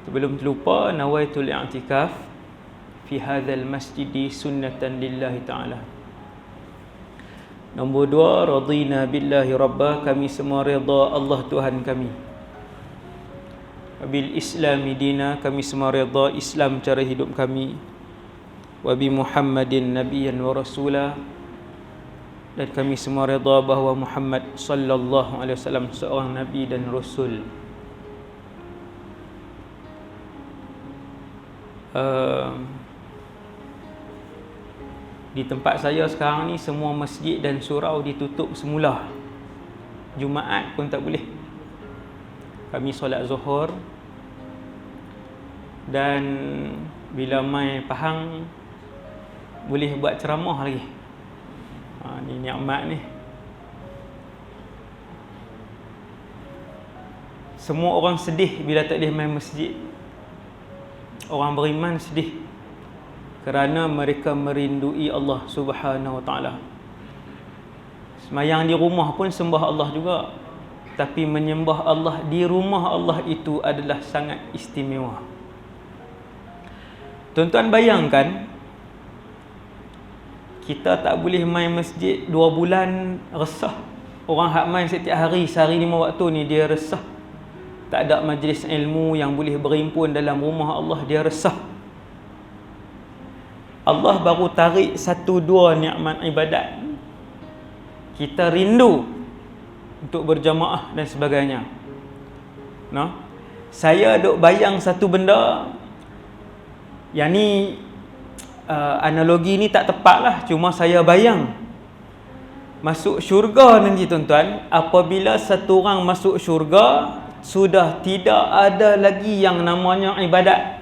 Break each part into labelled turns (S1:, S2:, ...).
S1: Sebelum terlupa, nawaitul i'tikaf fi hadzal masjidi sunnatan lillahi ta'ala. Nombor 2, radina billahi rabba, kami semua redha Allah Tuhan kami. Bil islami dina, kami semua redha Islam cara hidup kami. Wa bi Muhammadin nabiyyan wa rasula, dan kami semua redha bahawa Muhammad sallallahu alaihi wasallam seorang nabi dan rasul. Di tempat saya sekarang ni semua masjid dan surau ditutup semula. Jumaat pun tak boleh. Kami solat Zuhur, dan bila mai Pahang boleh buat ceramah lagi. Ni nikmat ni. Semua orang sedih bila tak boleh main masjid. Orang beriman sedih kerana mereka merindui Allah Subhanahu Wa Taala. Semayang di rumah pun sembah Allah juga, tapi menyembah Allah di rumah Allah itu adalah sangat istimewa. Tuan-tuan bayangkan, kita tak boleh main masjid 2 bulan, resah. Orang hak main setiap hari, sehari 5 waktu ni dia resah. Tak ada majlis ilmu yang boleh berhimpun dalam rumah Allah, dia resah. Allah baru tarik 1-2 nikmat ibadat, kita rindu untuk berjamaah dan sebagainya. Saya duk bayang satu benda, yang ni analogi ni tak tepat lah, cuma saya bayang masuk syurga nanti tuan-tuan. Apabila satu orang masuk syurga, sudah tidak ada lagi yang namanya ibadat.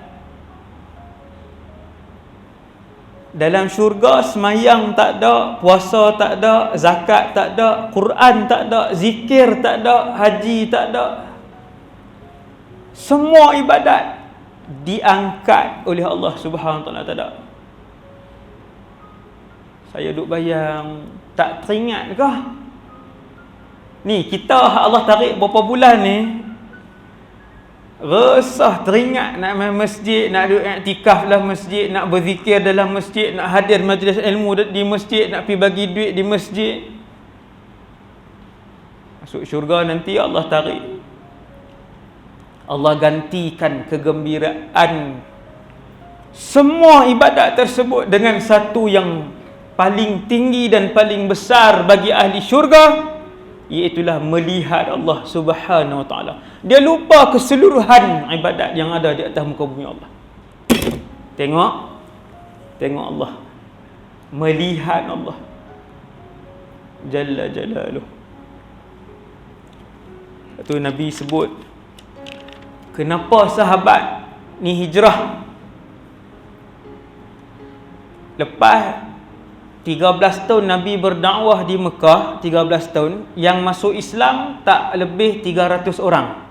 S1: Dalam syurga semayang tak ada, puasa tak ada, zakat tak ada, Quran tak ada, zikir tak ada, haji tak ada. Semua ibadat diangkat oleh Allah Subhanahu Wa Taala, tak ada. Saya duk bayang, tak teringat kah? Ni kita Allah tarik berapa bulan ni, resah teringat nak main masjid, nak duduk iktikaf dalam masjid, nak berzikir dalam masjid, nak hadir majlis ilmu di masjid, nak pergi bagi duit di masjid. Masuk syurga nanti Allah tarik, Allah gantikan kegembiraan semua ibadat tersebut dengan satu yang paling tinggi dan paling besar bagi ahli syurga, iaitulah melihat Allah Subhanahu Wa Taala. Dia lupa keseluruhan ibadat yang ada di atas muka bumi Allah. Tengok Allah, melihat Allah Jalla Jalaluh. Itu Nabi sebut, kenapa sahabat ni hijrah lepas 13 tahun Nabi berdakwah di Mekah, 13 tahun, yang masuk Islam tak lebih 300 orang.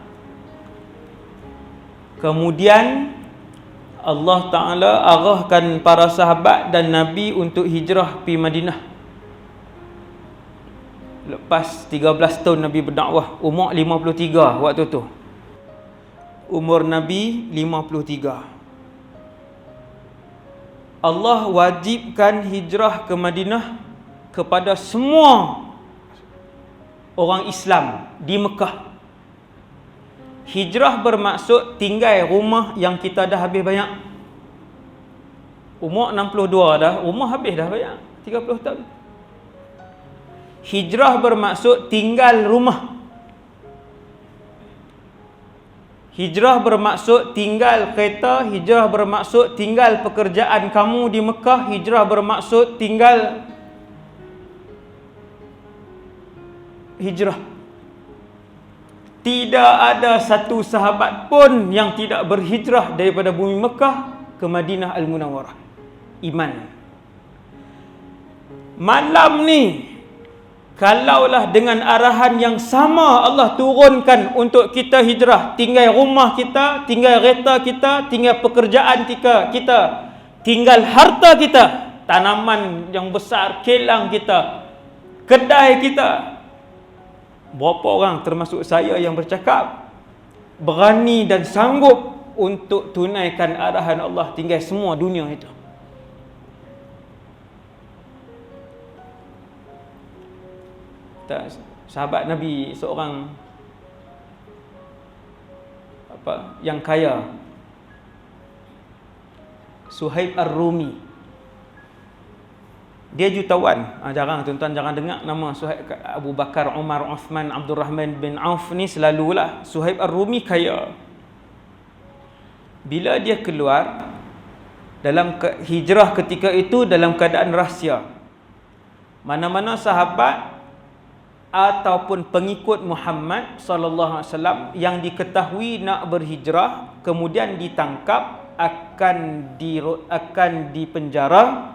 S1: Kemudian Allah Ta'ala arahkan para sahabat dan Nabi untuk hijrah pergi Madinah. Lepas 13 tahun Nabi berdakwah, umur 53 waktu tu. Umur Nabi 53. Allah wajibkan hijrah ke Madinah kepada semua orang Islam di Mekah. Hijrah bermaksud tinggal rumah yang kita dah habis banyak. Umur 62 dah, rumah habis dah banyak, 30 tahun. Hijrah bermaksud tinggal rumah. Hijrah bermaksud tinggal kereta, hijrah bermaksud tinggal pekerjaan kamu di Mekah, hijrah bermaksud tinggal hijrah. Tidak ada satu sahabat pun yang tidak berhijrah daripada bumi Mekah ke Madinah Al-Munawwarah. Iman. Malam ni, kalaulah dengan arahan yang sama Allah turunkan untuk kita hijrah, tinggal rumah kita, tinggal kereta kita, tinggal pekerjaan kita, tinggal harta kita, tanaman yang besar, kilang kita, kedai kita. Berapa orang termasuk saya yang bercakap berani dan sanggup untuk tunaikan arahan Allah, tinggal semua dunia itu. Sahabat Nabi seorang yang kaya, Suhaib Ar-Rumi. Dia jutawan. Jarang tuan-tuan jangan dengar nama Suhaib. Abu Bakar, Umar, Uthman, Abdul Rahman bin Auf ni selalulah. Suhaib Ar-Rumi kaya. Bila dia keluar dalam hijrah ketika itu dalam keadaan rahsia, mana-mana sahabat ataupun pengikut Muhammad sallallahu alaihi wasallam yang diketahui nak berhijrah kemudian ditangkap, akan dipenjara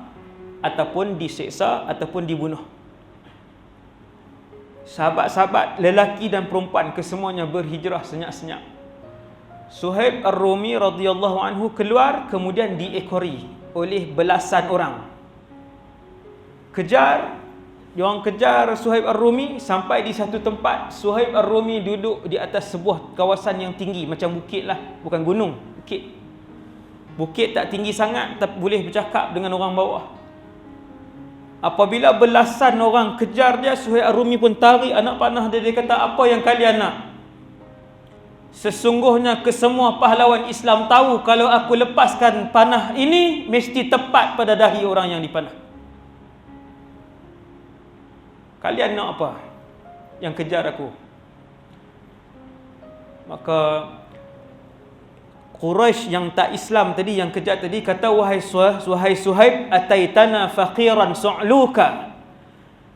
S1: ataupun diseksa ataupun dibunuh. Sahabat-sahabat lelaki dan perempuan kesemuanya berhijrah senyap-senyap. Suhaib Ar-Rumi radhiyallahu anhu keluar kemudian diekori oleh belasan orang. Diorang kejar Suhaib Ar-Rumi sampai di satu tempat. Suhaib Ar-Rumi duduk di atas sebuah kawasan yang tinggi, macam bukit lah, bukan gunung, bukit. Bukit tak tinggi sangat, tapi boleh bercakap dengan orang bawah. Apabila belasan orang kejar dia, Suhaib Ar-Rumi pun tarik anak panah dia. Dia kata, apa yang kalian nak? Sesungguhnya kesemua pahlawan Islam tahu kalau aku lepaskan panah ini mesti tepat pada dahi orang yang dipanah. Kalian nak apa? Yang kejar aku. Maka Quraisy yang tak Islam tadi, yang kejar tadi, kata, wahai Suhaib, ataitana faqiran su'luka.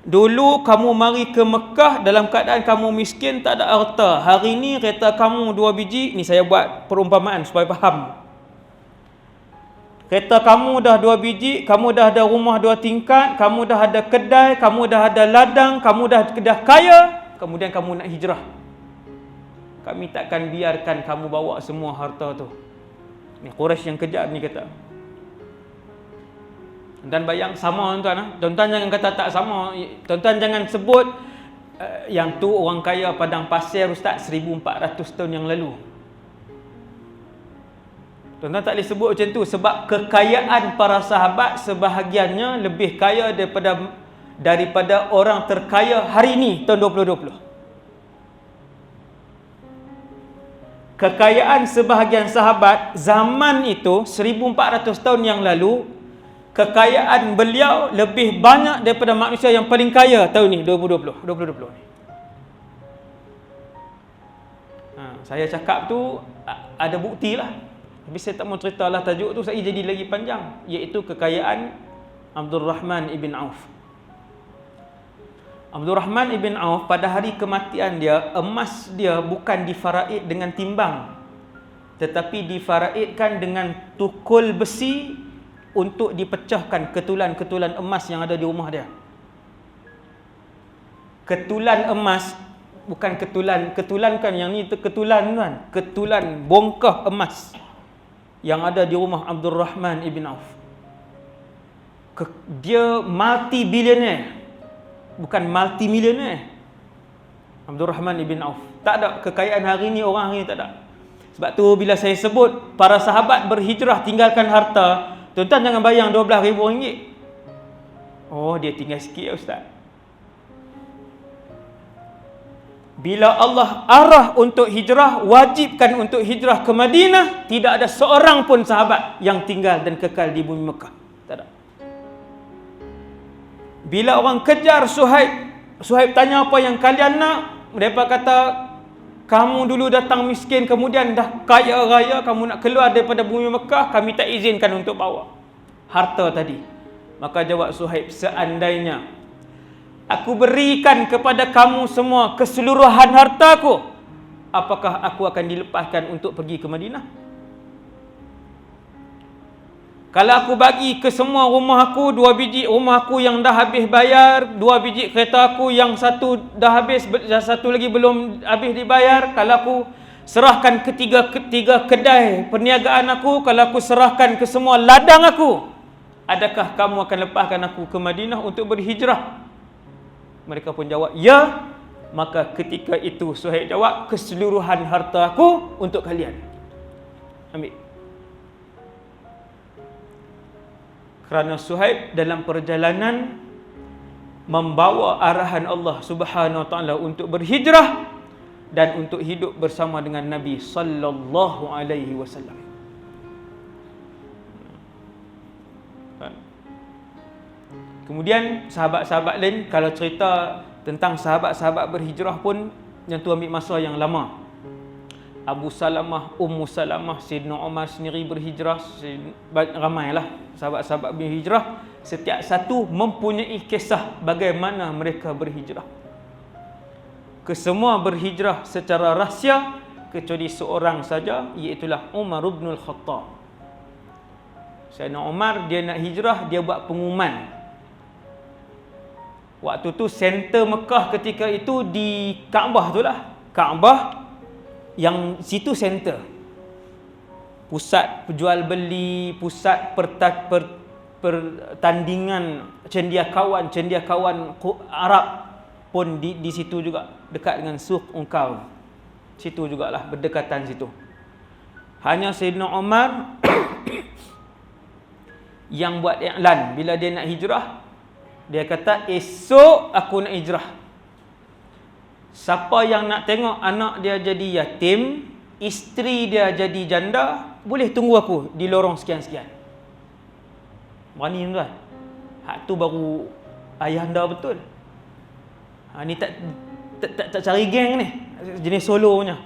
S1: Dulu kamu mari ke Mekah dalam keadaan kamu miskin, tak ada harta. Hari ni kereta kamu 2 biji. Ni saya buat perumpamaan supaya faham. Kereta kamu dah 2 biji, kamu dah ada rumah 2 tingkat, kamu dah ada kedai, kamu dah ada ladang, kamu dah kaya, kemudian kamu nak hijrah. Kami takkan biarkan kamu bawa semua harta tu. Ni Quraisy yang kejar ni kata. Dan bayang sama tuan-tuan. Tuan-tuan jangan kata tak sama. Tuan-tuan jangan sebut yang tu orang kaya padang pasir ustaz 1400 tahun yang lalu. Tuan-tuan tak boleh sebut macam tu sebab kekayaan para sahabat sebahagiannya lebih kaya daripada orang terkaya hari ini tahun 2020. Kekayaan sebahagian sahabat zaman itu 1400 tahun yang lalu, kekayaan beliau lebih banyak daripada manusia yang paling kaya tahun ni 2020 ni. Saya cakap tu ada bukti lah. Tapi saya tak mau ceritalah tajuk tu, saya jadi lagi panjang, iaitu kekayaan Abdul Rahman ibn Auf. Abdul Rahman ibn Auf pada hari kematian dia, emas dia bukan difaraid dengan timbang, tetapi difaraidkan dengan tukul besi untuk dipecahkan ketulan-ketulan emas yang ada di rumah dia. Ketulan emas, bukan ketulan kan yang ni, ketulan kan, ketulan bongkah emas yang ada di rumah Abdul Rahman ibn Auf. Dia multi-billionaire, bukan multi-millionaire. Abdul Rahman ibn Auf tak ada kekayaan hari ni, orang hari ni tak ada. Sebab tu bila saya sebut para sahabat berhijrah tinggalkan harta, tuan-tuan jangan bayang RM12,000. Oh, dia tinggal sikit ya ustaz. Bila Allah arah untuk hijrah, wajibkan untuk hijrah ke Madinah, tidak ada seorang pun sahabat yang tinggal dan kekal di bumi Mekah. Tak ada. Bila orang kejar Suhaib tanya apa yang kalian nak, mereka kata, kamu dulu datang miskin, kemudian dah kaya raya, kamu nak keluar daripada bumi Mekah, kami tak izinkan untuk bawa harta tadi. Maka jawab Suhaib, seandainya aku berikan kepada kamu semua keseluruhan hartaku, apakah aku akan dilepaskan untuk pergi ke Madinah? Kalau aku bagi ke semua rumah aku, 2 biji rumah aku yang dah habis bayar, 2 biji kereta aku yang satu dah habis, satu lagi belum habis dibayar, kalau aku serahkan ketiga kedai perniagaan aku, kalau aku serahkan ke semua ladang aku, adakah kamu akan lepaskan aku ke Madinah untuk berhijrah? Mereka pun jawab, ya. Maka ketika itu Suhaib jawab, keseluruhan harta aku untuk kalian. Ambil. Kerana Suhaib dalam perjalanan membawa arahan Allah Subhanahu Wa Taala untuk berhijrah dan untuk hidup bersama dengan Nabi sallallahu alaihi wasallam. Kemudian sahabat-sahabat lain, kalau cerita tentang sahabat-sahabat berhijrah pun yang tu ambil masa yang lama. Abu Salamah, Ummu Salamah, Sayyidina Umar sendiri berhijrah, ramailah sahabat-sahabat berhijrah. Setiap satu mempunyai kisah bagaimana mereka berhijrah. Kesemua berhijrah secara rahsia kecuali seorang saja, iaitulah Umar bin Al-Khattab. Sayyidina Umar dia nak hijrah, dia buat pengumuman. Waktu tu center Mekah ketika itu di Kaabah tu lah. Kaabah yang situ center. Pusat penjual beli, pusat pertandingan cendekiawan Arab pun di situ juga, dekat dengan Suq Unkau. Situ jugalah, berdekatan situ. Hanya Sayyidina Umar yang buat iklan bila dia nak hijrah. Dia kata, esok aku nak hijrah. Siapa yang nak tengok anak dia jadi yatim, isteri dia jadi janda, boleh tunggu aku di lorong sekian-sekian. Berani tuan. Hak tu baru ayah anda betul. Ni tak cari geng ni. Jenis solo punya.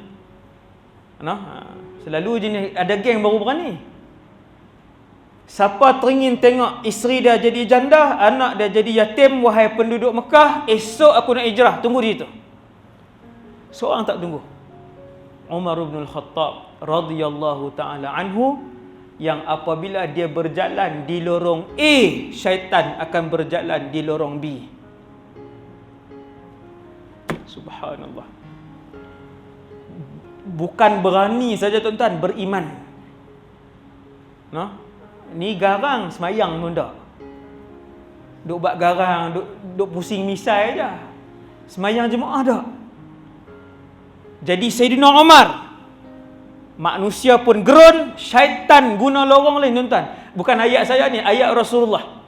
S1: Selalu jenis ada geng baru berani. Siapa teringin tengok isteri dia jadi janda, anak dia jadi yatim, wahai penduduk Mekah, esok aku nak hijrah, tunggu di situ. Seorang tak tunggu. Umar bin Al-Khattab radhiyallahu taala anhu, yang apabila dia berjalan di lorong A, syaitan akan berjalan di lorong B. Subhanallah. Bukan berani saja tuan-tuan, beriman. Ni garang semayang pun tak. Duk buat garang, duk pusing misai je. Semayang jemaah tak. Jadi Sayyidina Umar, manusia pun gerun, syaitan guna lorong lain tuan-tuan. Bukan ayat saya ni, ayat Rasulullah.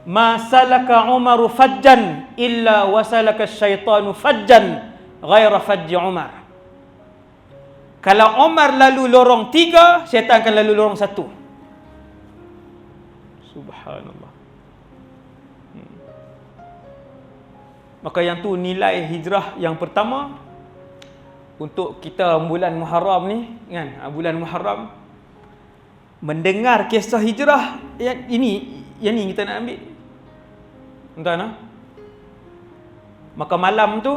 S1: Ma salaka Umaru fajjan illa wasalaka syaitanu fajjan ghaira fajji Umar. Kalau Umar lalu lorong 3, syaitan akan lalu lorong 1. Subhanallah. Maka yang tu nilai hijrah yang pertama untuk kita bulan Muharram ni kan, bulan Muharram, mendengar kisah hijrah yang ini kita nak ambil. Tuan-tuan, maka malam tu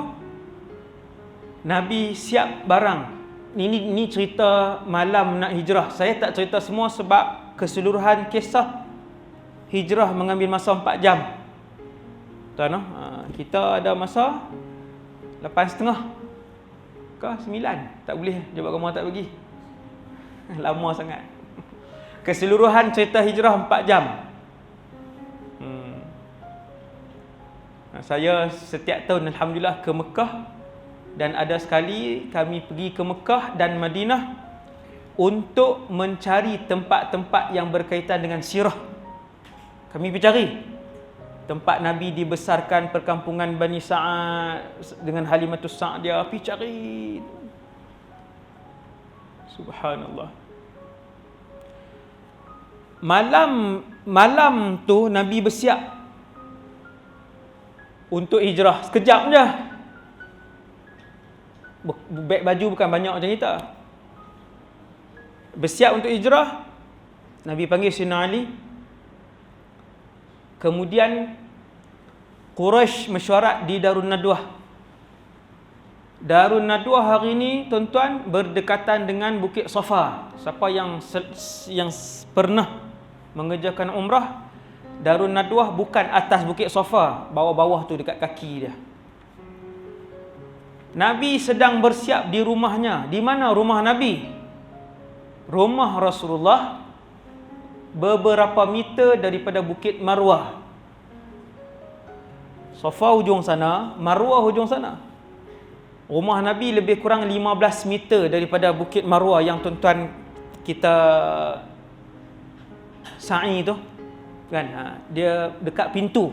S1: Nabi siap barang. Ini cerita malam nak hijrah. Saya tak cerita semua sebab keseluruhan kisah hijrah mengambil masa 4 jam. Tuan, kita ada masa 8.30 ke 9. Tak boleh, Jabat Agama tak bagi. Lama sangat. Keseluruhan cerita hijrah 4 jam. Saya setiap tahun alhamdulillah ke Mekah. Dan ada sekali kami pergi ke Mekah dan Madinah untuk mencari tempat-tempat yang berkaitan dengan sirah. Kami pergi cari tempat Nabi dibesarkan, perkampungan Bani Sa'ad dengan Halimatus Sa'diyah, pergi cari. Subhanallah. Malam tu Nabi bersiap untuk hijrah. Sekejap je. Beg baju bukan banyak macam kita. Bersiap untuk hijrah. Nabi panggil Sayyidina Ali. Kemudian Quraisy mesyuarat di Darun Nadwah. Darun Nadwah hari ini tuan-tuan berdekatan dengan Bukit Safa. Siapa yang pernah mengerjakan umrah, Darun Nadwah bukan atas Bukit Safa, bawah-bawah tu dekat kaki dia. Nabi sedang bersiap di rumahnya. Di mana rumah Nabi? Rumah Rasulullah beberapa meter daripada Bukit Marwah. Safa hujung sana, Marwah hujung sana. Rumah Nabi lebih kurang 15 meter daripada Bukit Marwah yang tuan-tuan kita sa'i tu kan. Dia dekat pintu.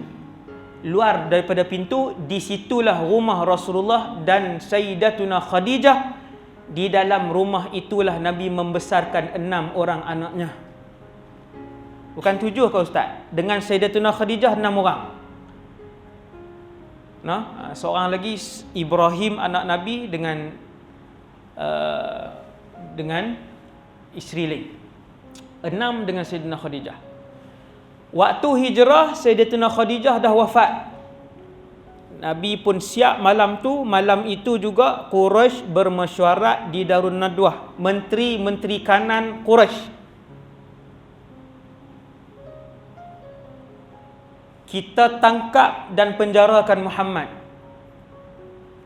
S1: Luar daripada pintu, di situlah rumah Rasulullah dan Sayyidatuna Khadijah. Di dalam rumah itulah Nabi membesarkan 6 orang anaknya. Bukan 7 ke Ustaz? Dengan Sayyidatuna Khadijah 6 orang. Nah, seorang lagi Ibrahim anak Nabi dengan isteri lain. 6 dengan Sayyidatuna Khadijah. Waktu hijrah, Sayyidatuna Khadijah dah wafat. Nabi pun siap malam tu. Malam itu juga Quraisy bermesyuarat di Darun Nadwah. Menteri-menteri kanan Quraisy. Kita tangkap dan penjarakan Muhammad.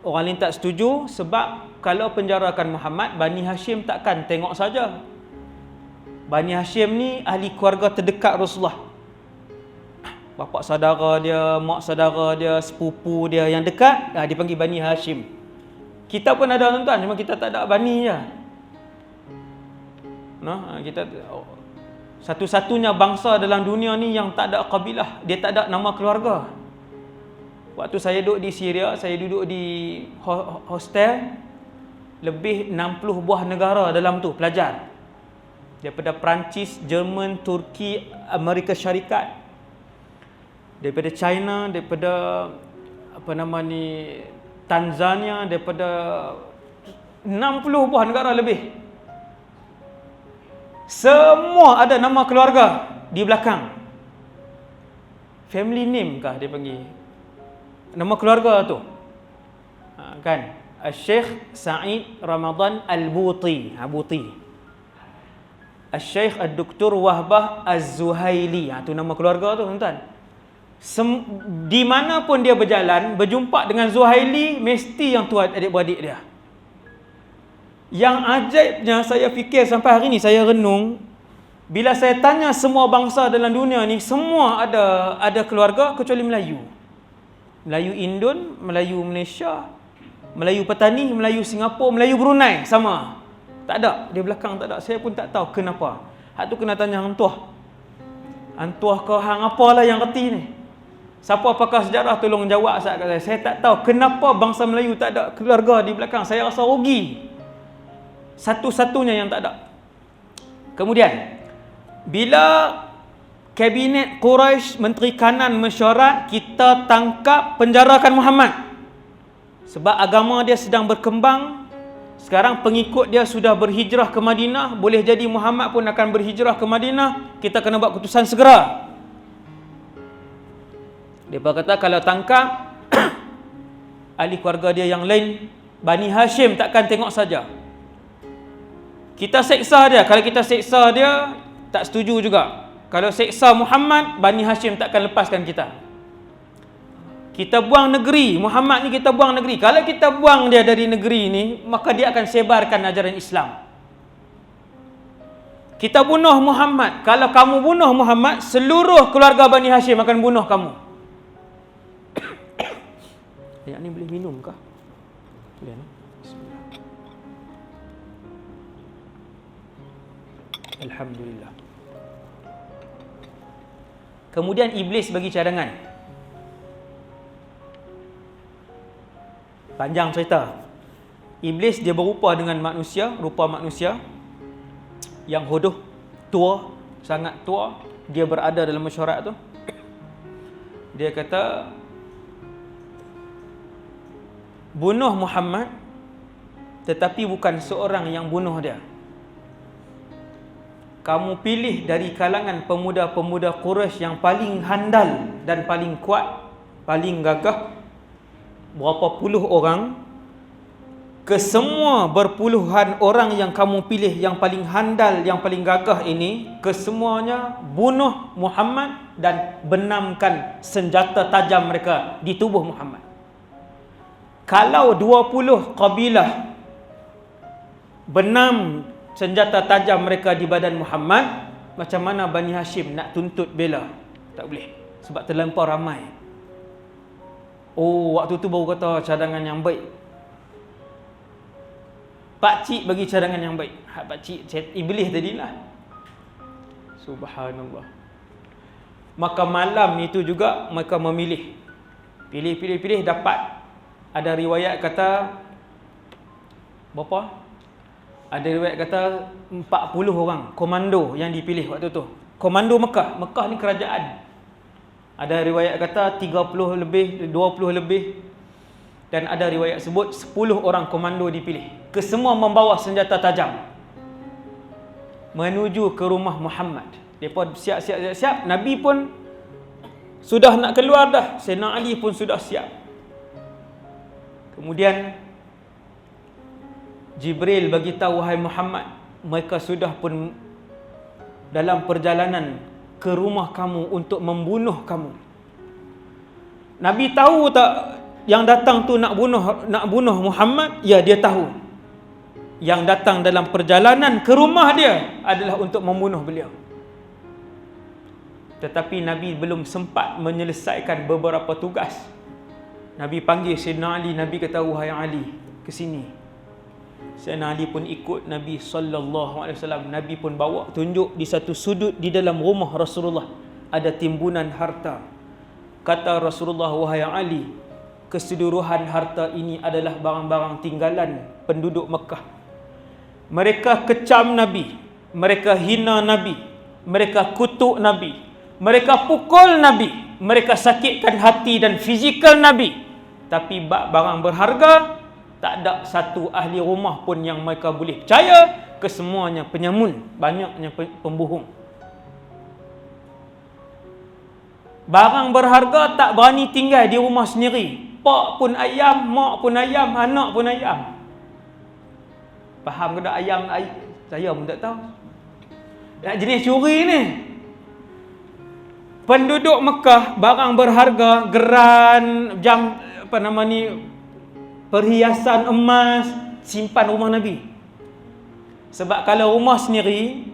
S1: Orang lain tak setuju sebab kalau penjarakan Muhammad, Bani Hashim takkan tengok saja. Bani Hashim ni ahli keluarga terdekat Rasulullah. Bapa saudara dia, mak saudara dia, sepupu dia yang dekat, dipanggil Bani Hashim. Kita pun ada tuan-tuan, cuma kita tak ada Bani je. Nah, kita satu-satunya bangsa dalam dunia ni yang tak ada kabilah, dia tak ada nama keluarga. Waktu saya duduk di Syria, saya duduk di hostel, lebih 60 buah negara dalam tu pelajar. Daripada Perancis, Jerman, Turki, Amerika Syarikat, daripada China, daripada Tanzania, daripada 60 buah negara lebih. Semua ada nama keluarga di belakang. Family name kah dia panggil? Nama keluarga tu. Kan? Al-Syekh Sa'id Ramadan Al-Buti. Buti. Al-Syekh Al-Doktor Wahbah Az-Zuhaili. Tu nama keluarga tu tuan-tuan. Di mana pun dia berjalan, berjumpa dengan Zuhaili, mesti yang tua adik-beradik dia. Yang ajaibnya, saya fikir sampai hari ni, saya renung, bila saya tanya semua bangsa dalam dunia ni, semua ada keluarga kecuali Melayu. Melayu Indon, Melayu Malaysia, Melayu Petani, Melayu Singapura, Melayu Brunei, sama. Tak ada, di belakang tak ada. Saya pun tak tahu kenapa. Hak tu kena tanya hang tuah. Hang tuah ke hang apalah yang reti ni. Siapa pakar sejarah tolong jawab saat kat saya. Saya tak tahu kenapa bangsa Melayu tak ada keluarga di belakang. Saya rasa rugi. Satu-satunya yang tak ada. Kemudian, bila kabinet Quraisy, menteri kanan mesyuarat, kita tangkap, penjarakan Muhammad. Sebab agama dia sedang berkembang. Sekarang pengikut dia sudah berhijrah ke Madinah. Boleh jadi Muhammad pun akan berhijrah ke Madinah. Kita kena buat keputusan segera. Dia kata kalau tangkap ahli keluarga dia yang lain, Bani Hashim takkan tengok saja. Kita seksa dia. Kalau kita seksa dia, tak setuju juga. Kalau seksa Muhammad, Bani Hashim takkan lepaskan kita. Kita buang negeri. Muhammad ni kita buang negeri. Kalau kita buang dia dari negeri ni, maka dia akan sebarkan ajaran Islam. Kita bunuh Muhammad. Kalau kamu bunuh Muhammad, seluruh keluarga Bani Hashim akan bunuh kamu. Yang ni boleh minum kah? Boleh, no? Bismillah. Alhamdulillah. Kemudian Iblis bagi cadangan. Panjang cerita. Iblis dia berupa dengan manusia, rupa manusia yang hodoh, tua, sangat tua. Dia berada dalam mesyuarat tu. Dia kata, bunuh Muhammad, tetapi bukan seorang yang bunuh dia. Kamu pilih dari kalangan pemuda-pemuda Quraisy yang paling handal dan paling kuat, paling gagah, berapa puluh orang, kesemua berpuluhan orang yang kamu pilih yang paling handal, yang paling gagah ini, kesemuanya bunuh Muhammad dan benamkan senjata tajam mereka di tubuh Muhammad. Kalau 20 kabilah benam senjata tajam mereka di badan Muhammad, macam mana Bani Hashim nak tuntut bela? Tak boleh. Sebab terlampau ramai. Oh, waktu tu baru kata cadangan yang baik. Pakcik bagi cadangan yang baik. Pakcik iblis tadilah. Subhanallah. Maka malam itu juga mereka memilih. Pilih dapat. Ada riwayat kata berapa? Ada riwayat kata 40 orang komando yang dipilih waktu tu. Komando Mekah. Mekah ni kerajaan. Ada riwayat kata 30 lebih, 20 lebih. Dan ada riwayat sebut 10 orang komando dipilih. Kesemua membawa senjata tajam. Menuju ke rumah Muhammad. Mereka siap. Nabi pun sudah nak keluar dah. Sayyidina Ali pun sudah siap. Kemudian Jibril bagi tahu, wahai Muhammad, mereka sudah pun dalam perjalanan ke rumah kamu untuk membunuh kamu. Nabi tahu tak yang datang tu nak bunuh Muhammad? Ya, dia tahu. Yang datang dalam perjalanan ke rumah dia adalah untuk membunuh beliau. Tetapi Nabi belum sempat menyelesaikan beberapa tugas. Nabi panggil Sayyidina Ali. Nabi kata, wahai Ali, ke sini. Sayyidina Ali pun ikut Nabi SAW. Nabi pun bawa, tunjuk di satu sudut di dalam rumah Rasulullah ada timbunan harta. Kata Rasulullah, wahai Ali, keseluruhan harta ini adalah barang-barang tinggalan penduduk Mekah. Mereka kecam Nabi, mereka hina Nabi, mereka kutuk Nabi, mereka pukul Nabi, mereka sakitkan hati dan fizikal Nabi. Tapi barang berharga, tak ada satu ahli rumah pun yang mereka boleh percaya. Kesemuanya penyamun, banyaknya pembohong. Barang berharga tak berani tinggal di rumah sendiri. Pak pun ayam, mak pun ayam, anak pun ayam. Faham ke tak ayam? Saya pun tak tahu. Nak jenis curi ni. Penduduk Mekah, barang berharga, geran, jam, perhiasan emas, simpan rumah Nabi. Sebab kalau rumah sendiri,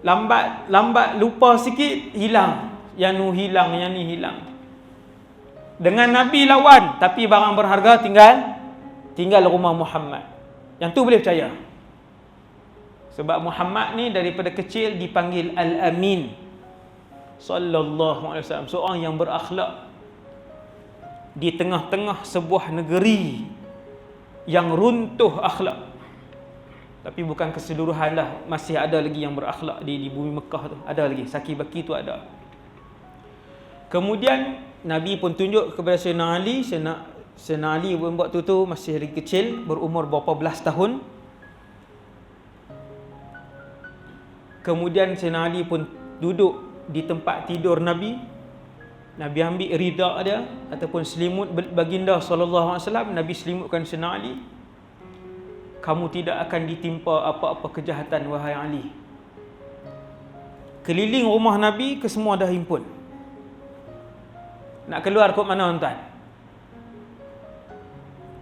S1: lambat lupa sikit, hilang. Yang nu hilang, yang ni hilang. Dengan Nabi lawan, tapi barang berharga tinggal rumah Muhammad. Yang tu boleh percaya. Sebab Muhammad ni daripada kecil dipanggil Al-Amin sallallahu alaihi wasallam, seorang yang berakhlak di tengah-tengah sebuah negeri yang runtuh akhlak. Tapi bukan keseluruhan lah, masih ada lagi yang berakhlak di bumi Mekah tu. Ada lagi, Saki Baki tu ada. Kemudian Nabi pun tunjuk kepada Sayyidina Ali. Sayyidina Ali waktu tu masih lagi kecil, berumur berapa belas tahun. Kemudian Sayyidina Ali pun duduk di tempat tidur Nabi. Nabi ambil rida dia ataupun selimut baginda sallallahu alaihi wasallam. Nabi selimutkan Sayyidina Ali. Kamu tidak akan ditimpa apa-apa kejahatan, wahai Ali. Keliling rumah Nabi, kesemua dah himpun. Nak keluar kot mana tuan?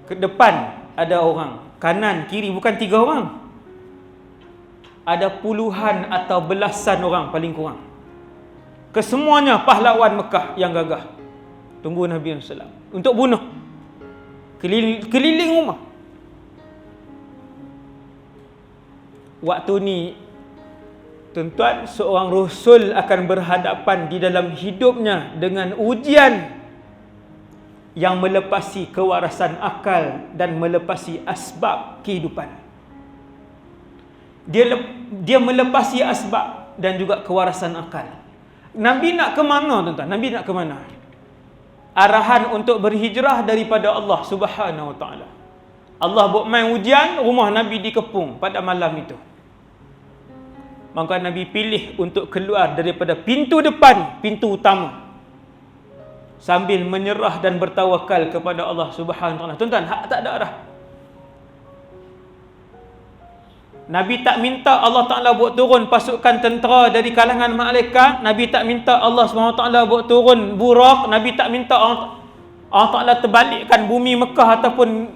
S1: Ke depan ada orang, kanan kiri, bukan 3 orang. Ada puluhan atau belasan orang paling kurang. Kesemuanya pahlawan Mekah yang gagah. Tunggu Nabi SAW untuk bunuh. Keliling rumah. Waktu ni, tuan-tuan, seorang Rasul akan berhadapan di dalam hidupnya dengan ujian yang melepasi kewarasan akal dan melepasi asbab kehidupan. Dia melepasi asbab dan juga kewarasan akal. Nabi nak ke mana, tuan-tuan? Nabi nak ke mana? Arahan untuk berhijrah daripada Allah Subhanahu Wa Taala. Allah buat main ujian, rumah Nabi dikepung pada malam itu. Maka Nabi pilih untuk keluar daripada pintu depan, pintu utama, sambil menyerah dan bertawakal kepada Allah Subhanahu Wa Taala. Tuan-tuan, hak tak ada dah. Nabi tak minta Allah Ta'ala buat turun pasukan tentera dari kalangan malaikat. Nabi tak minta Allah SWT buat turun burak. Nabi tak minta Allah Ta'ala terbalikkan bumi Mekah ataupun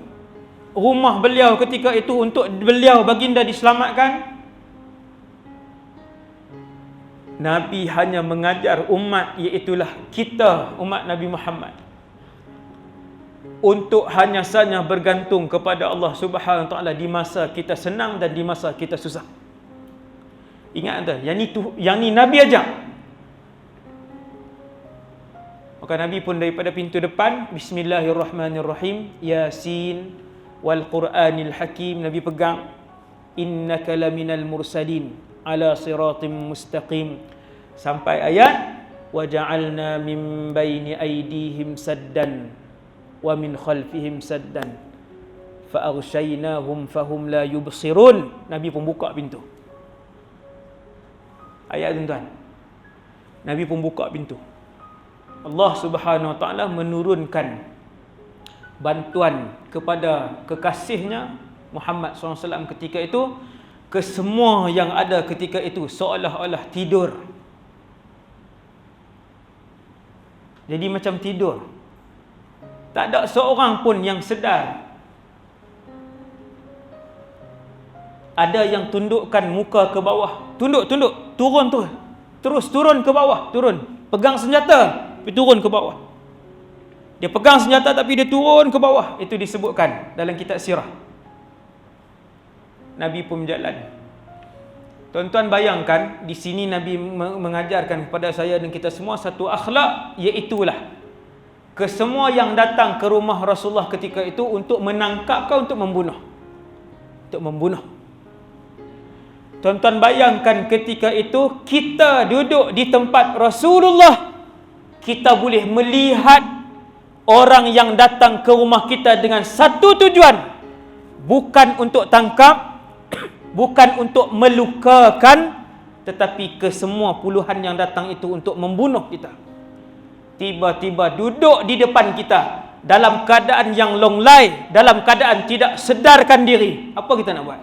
S1: rumah beliau ketika itu untuk beliau baginda diselamatkan. Nabi hanya mengajar umat, iaitulah kita, umat Nabi Muhammad. untuk hanya saja bergantung kepada Allah Subhanahu Wa Taala di masa kita senang dan di masa kita susah. Ingat tak? Yang ni Nabi ajak. Maka Nabi pun daripada pintu depan, Bismillahirrahmanirrahim, Yasin wal Qur'anil Hakim, Nabi pegang, innaka laminal mursalin ala siratim mustaqim, sampai ayat wa ja'alna min baini aydihim saddan wa min khalfihim saddan fa aghshaynahum fahum la yubsirun. Nabi pun buka pintu. Ayat tuan-tuan, Nabi pun buka pintu. Allah Subhanahu Wa Taala menurunkan bantuan kepada kekasihnya Muhammad SAW ketika itu, ke semua yang ada ketika itu seolah-olah tidur. Jadi macam tidur. Tak ada seorang pun yang sedar. Ada yang tundukkan muka ke bawah. Tunduk, turun. Terus turun ke bawah, turun. Pegang senjata, tapi turun ke bawah. Dia pegang senjata tapi dia turun ke bawah. Itu disebutkan dalam kitab sirah. Nabi pun berjalan. Tuan-tuan bayangkan, di sini Nabi mengajarkan kepada saya dan kita semua satu akhlak, iaitulah kesemua yang datang ke rumah Rasulullah ketika itu untuk menangkap kau, untuk membunuh. Untuk membunuh. Tuan-tuan bayangkan ketika itu kita duduk di tempat Rasulullah, kita boleh melihat orang yang datang ke rumah kita dengan satu tujuan, bukan untuk tangkap, bukan untuk melukakan, tetapi kesemua puluhan yang datang itu untuk membunuh kita. Tiba-tiba duduk di depan kita dalam keadaan yang longlai, dalam keadaan tidak sedarkan diri. Apa kita nak buat?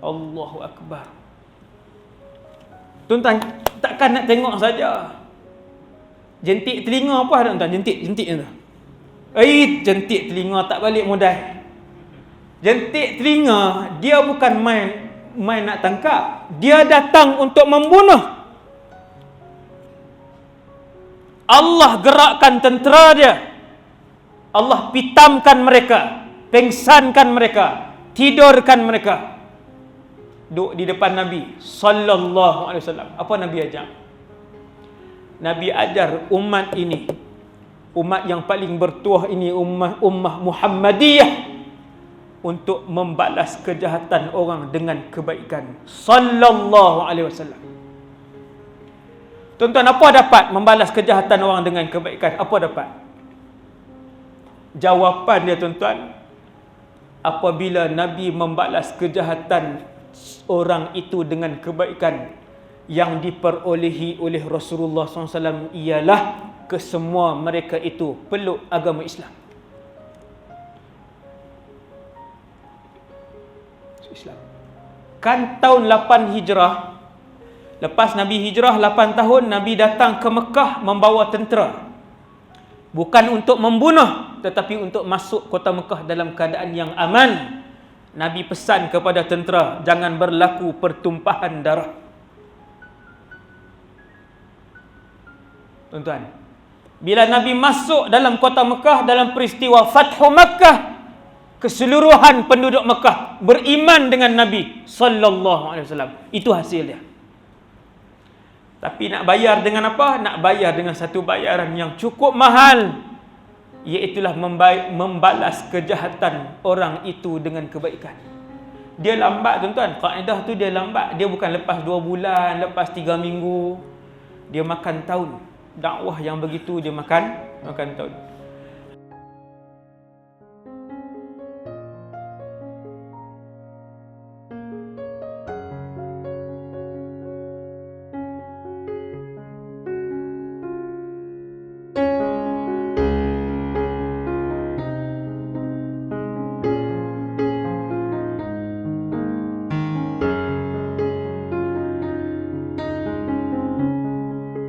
S1: Allahu Akbar. Tuan-tuan, takkan nak tengok saja. Jentik telinga apa ada tuan? Jentik tu. Jentik telinga tak balik modal. Jentik telinga, dia bukan main nak tangkap. Dia datang untuk membunuh. Allah gerakkan tentera dia. Allah pitamkan mereka, pengsankan mereka, tidurkan mereka. Duduk di depan Nabi sallallahu alaihi wasallam. Apa Nabi ajar? Nabi ajar umat ini, umat yang paling bertuah ini, ummah Muhammadiyah, untuk membalas kejahatan orang dengan kebaikan. Sallallahu alaihi wasallam. Tuan-tuan, apa dapat membalas kejahatan orang dengan kebaikan? Apa dapat? Jawapan dia, tuan-tuan, apabila Nabi membalas kejahatan orang itu dengan kebaikan, yang diperolehi oleh Rasulullah SAW ialah kesemua mereka itu peluk agama Islam. Kan tahun 8 Hijrah, lepas Nabi hijrah 8 tahun, Nabi datang ke Mekah membawa tentera. Bukan untuk membunuh, tetapi untuk masuk kota Mekah dalam keadaan yang aman. Nabi pesan kepada tentera, jangan berlaku pertumpahan darah. Tuan-tuan, bila Nabi masuk dalam kota Mekah, dalam peristiwa Fathu Makkah, keseluruhan penduduk Mekah beriman dengan Nabi sallallahu alaihi wasallam. Itu hasilnya. Tapi nak bayar dengan apa? Nak bayar dengan satu bayaran yang cukup mahal, iaitulah membalas kejahatan orang itu dengan kebaikan. Dia lambat, tuan-tuan. Kaedah tu dia lambat. Dia bukan lepas 2 bulan, lepas 3 minggu. Dia makan tahun. Dakwah yang begitu dia makan tahun.